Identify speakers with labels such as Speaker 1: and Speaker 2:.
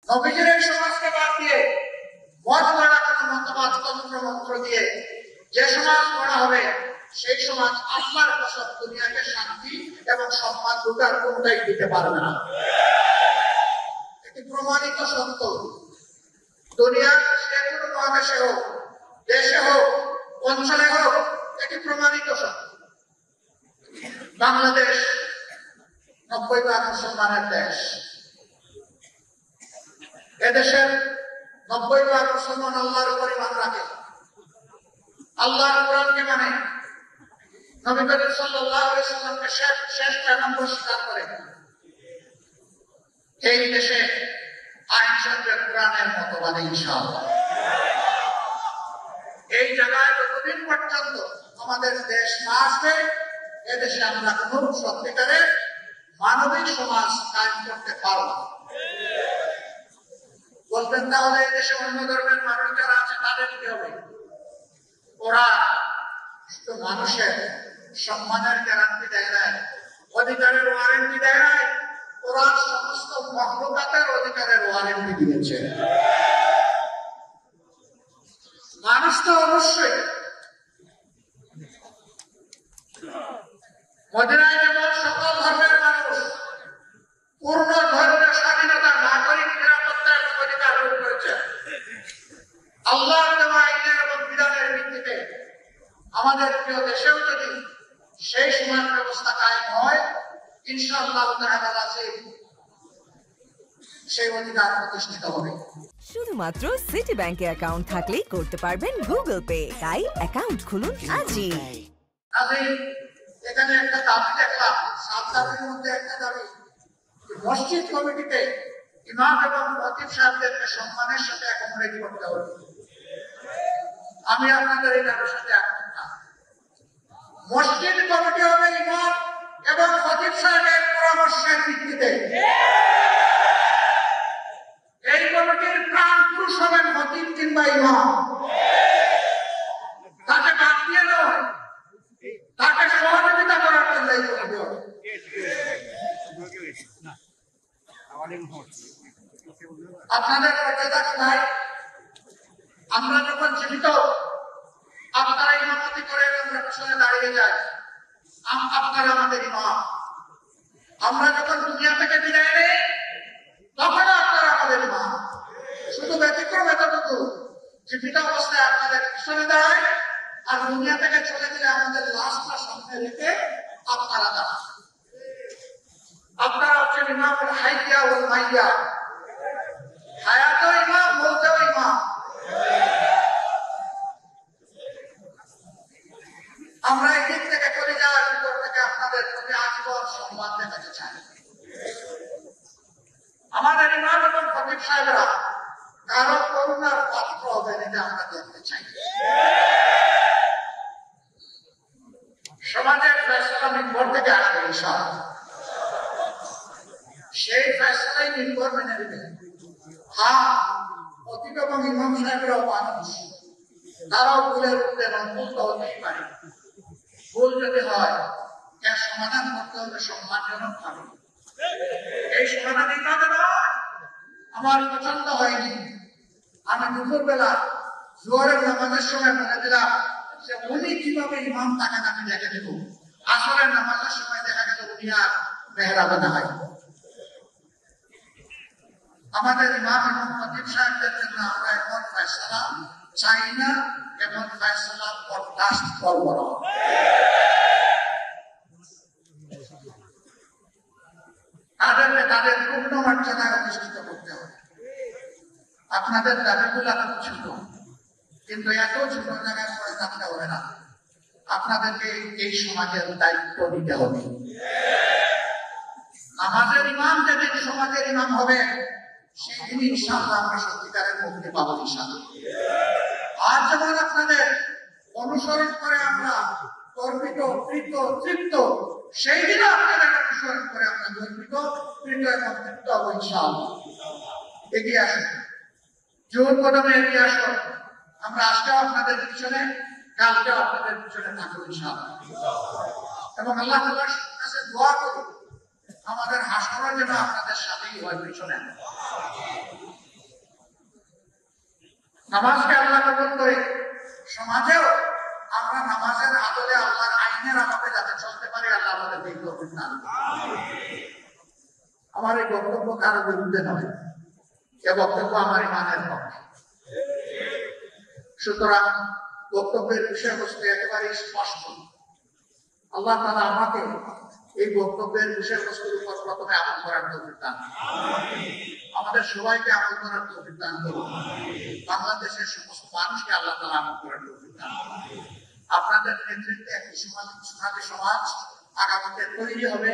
Speaker 1: নবীজির এই সমাজকে বাদ দিয়ে মত গড়া কোনো মতবাদ তন্ত্র মন্ত্র দিয়ে যে সমাজ গড়া হবে সেই সমাজ আল্লাহর কসম দুনিয়াকে শান্তি এবং সম্মান দুটার কোনটাই দিতে পারবে না। এটি প্রমাণিত সত্য। দুনিয়ার যে কোনো মহাদেশে হোক, দেশে হোক, অঞ্চলে হোক, এটি প্রমাণিত সত্য। বাংলাদেশ 90% মুসলমানের দেশ। এদেশের 90% মুসলমান আল্লাহর উপর ঈমান রাখে, আল্লাহর কোরআনকে মানে, নবী করিম সাল্লাল্লাহু আলাইহি ওয়াসাল্লামকে শেষ পয়গম্বর স্বীকার করে। এই দেশে আইন চলবে কোরআনের মতো মানে ইনশাআল্লাহ। এই জায়গায় যতদিন পর্যন্ত আমাদের দেশ না আসবে এদেশে আমরা কোন সত্যিকারের মানবিক সমাজ কায়েম করতে পারব। বলবেন তাহলে এই দেশে অন্য ধর্মের মানুষ যারা আছে তাদের কি হবে? ওরা শুধু মানুষের সম্মানের গ্যারান্টি দেয় নাই, অধিকারের ওয়ারেন্টি দেয় নাই, ওরা সমস্ত মখলুকাতের অধিকারের ওয়ারেন্টি দিয়েছে। মানুষ তো অবশ্যই মদিনায় যেমন সকল ধর্মের মানুষ পূর্ণ ধর্মের স্বাধীনতা, নাগরিক নিরাপত্তা এবং অধিকার ভোগ করেছে, আল্লাহর দেওয়া আইনের এবং বিধানের ভিত্তিতে আমাদের প্রিয় দেশেও যদি সেই সমান ব্যবস্থা কায়েম হয় ইনশাআল্লাহ তাআলা সেই অধিকার প্রতিষ্ঠিত হবে।
Speaker 2: শুধুমাত্র সিটি ব্যাংকে অ্যাকাউন্ট থাকলেই করতে পারবেন গুগল পে। তাই অ্যাকাউন্ট খুলুন আজই।
Speaker 1: এখানে একটা দাবি দেখলাম, 7 দাবির মধ্যে একটা দাবি, মসজিদ কমিটিতে ইমাম এবং খতিব সাহেবদেরকে সম্মানের সাথে অ্যাকোমোডেট করতে হবে। আমি আপনাদের এই দাবির সাথে একমত না। মসজিদ কমিটি হবে ইমাম এবং খতিব সাহেবের পরামর্শের ভিত্তিতে। এই কমিটির প্রাণ পুরুষ হবেন খতিব কিংবা ইমাম। তাকে বাদ দিয়ে নয়, তাকে সহযোগিতা করার জন্য এই কমিটি হবে। আপনাদের মর্যাদা নাই। আমরা যখন জীবিত আপনারা ইমামতি করেন, আমরা পিছনে দাঁড়িয়ে যাই, আপনারা আমাদের ইমাম। আমরা যখন দুনিয়া থেকে বিদায় নেই তখন আপনারা আমাদের ইমাম। শুধু ব্যতিক্রম এতটুকু, জীবিত অবস্থায় আপনাদের পিছনে দাঁড়ায় আর দুনিয়া থেকে চলে গেলে আমাদের লাশটা সামনে রেখে আপনারা দাঁড়ান। আপনারা হচ্ছেন ইমামুল হাইয়া ওয়াল মাইয়া, হায়াতেও ইমাম, মৌতেও ইমাম। আমরা এই দিক থেকে করে যাওয়ার ভিতর থেকে আপনাদের প্রতি আজীবন সম্মান দেখাতে চাই। আমাদের ইমাম এবং খতিব সাহেবরা কারো করুণার পাত্র হবেন এটা আমরা দেখতে চাই। সমাজের ফয়সালা মিম্বর থেকে আসবে ইনশাআল্লাহ, সেই ফয়সালাই মিম্বর মেনে নেবে। হ্যাঁ, খতিব এবং ইমাম সাহেবরাও মানুষ, তারাও ভুলের উঠতে এবং ভুল তো হতেই পারে। ভুল যদি হয় এর সমাধান করতে হবে সম্মানজনক ভাবে। এই সমাধান এইভাবে নয়, আমার পছন্দ হয়নি, আমি দুপুর বেলা জোহরের নামাজের সময় বলে দিলাম যে উনি কিভাবে ইমাম থাকেন আমি দেখে দেব। আসরের নামাজের সময় দেখা গেল উনি আর মেহরাবে না হয়। আমাদের ইমাম এবং খতিব সাহেবদের জন্য আমরা এমন ফয়সালা চাই না, এমন ফয়সালা বরদাস্ত করব না। তাদেরকে তাদের পূর্ণ মর্যাদায় অধিষ্ঠিত করতে হবে। আপনাদের দাবিগুলো খুব ছোট, কিন্তু এত ছোট জায়গায় পড়ে থাকতে হবে না। আপনাদেরকে এই সমাজের দায়িত্ব নিতে হবে। আমাদের ইমাম যেদিন সমাজের ইমাম হবে সেই দিন ইনশাআল্লাহ আমরা সত্যিকারের মুক্তি পাবো ইনশাআল্লাহ। আর যেমন আপনাদের অনুসরণ করে আমরা গর্বিত, কৃত, তৃপ্ত, সেই দিন আপনাদের অনুসরণ করে আমরা গর্বিত, কৃত এবং তৃপ্ত হবো ইনশাআল্লাহ। এগিয়ে আসুন, জোর কদমে এগিয়ে আসুন। আমরা আজকেও আপনাদের পিছনে, কালকেও আপনাদের পিছনে থাকবো ইনশাআল্লাহ। এবং আল্লাহ তাআলার কাছে দোয়া করি আমাদের হাসরও যেন আপনাদের সাথেই হয়, পিছনে। নামাজকে আল্লাহ কবুল করে সমাজেও আমরা নামাজের আদলে আল্লাহর আইনের আমাকে যাতে চলতে পারি, আল্লাহ আমাদের এই তৌফিক দান করুন। আমার এই বক্তব্য কারো বিরুদ্ধে নয়, এ বক্তব্য আমার ইমানের পক্ষে। সুতরাং বক্তব্যের বিষয়বস্তু একেবারে স্পষ্ট। আল্লাহ তাআলা আমাকে এই বক্তব্যের বিষয়বস্তুর উপর প্রথমে আমল করার তৌফিক দান করুন। আমাদের সবাইকে আমল করার তৌফিক দান করুন। বাংলাদেশের সমস্ত মানুষকে আল্লাহ তাআলা আমল করার তৌফিক দান করুন। আপনাদের নেতৃত্বে একটি সোনালী সমাজ আগামীতে তৈরি হবে।